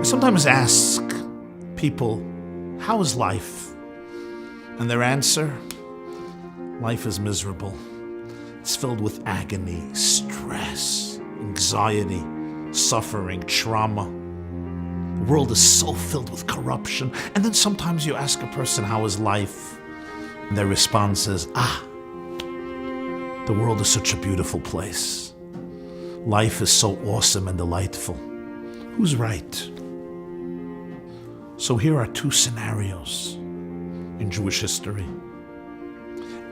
I sometimes ask people, how is life? And their answer, life is miserable. It's filled with agony, stress, anxiety, suffering, trauma. The world is so filled with corruption. And then sometimes you ask a person, how is life? And their response is, the world is such a beautiful place. Life is so awesome and delightful. Who's right? So here are two scenarios in Jewish history.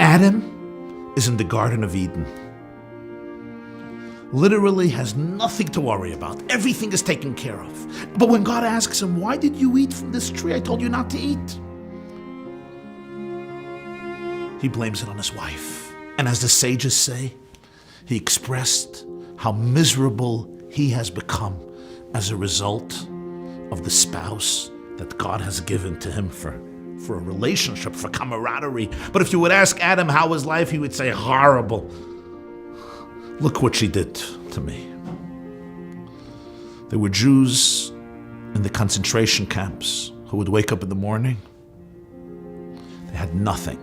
Adam is in the Garden of Eden. Literally has nothing to worry about. Everything is taken care of. But when God asks him, why did you eat from this tree I told you not to eat? He blames it on his wife. And as the sages say, he expressed how miserable he has become as a result of the spouse that God has given to him for a relationship, for camaraderie. But if you would ask Adam how was life, he would say, horrible. Look what she did to me. There were Jews in the concentration camps who would wake up in the morning. They had nothing.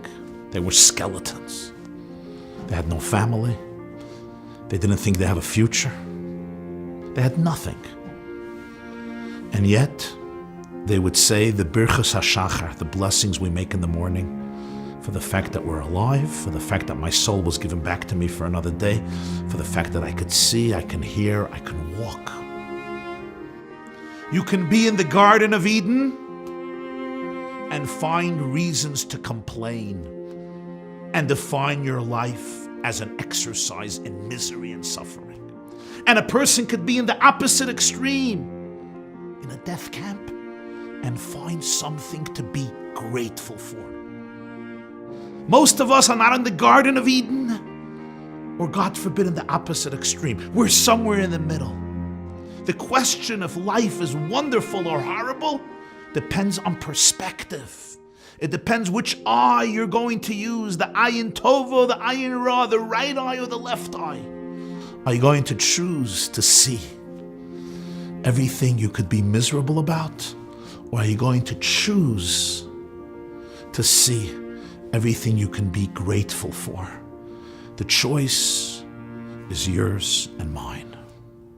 They were skeletons. They had no family. They didn't think they have a future. They had nothing. And yet, they would say the birchas hashachar, the blessings we make in the morning, for the fact that we're alive, for the fact that my soul was given back to me for another day, for the fact that I could see, I can hear, I can walk. You can be in the Garden of Eden and find reasons to complain and define your life as an exercise in misery and suffering. And a person could be in the opposite extreme, in a death camp, and find something to be grateful for. Most of us are not in the Garden of Eden, or God forbid in the opposite extreme. We're somewhere in the middle. The question if life is wonderful or horrible depends on perspective. It depends which eye you're going to use, the ayin tova, the ayin ra, the right eye or the left eye. Are you going to choose to see everything you could be miserable about? Or are you going to choose to see everything you can be grateful for? The choice is yours and mine.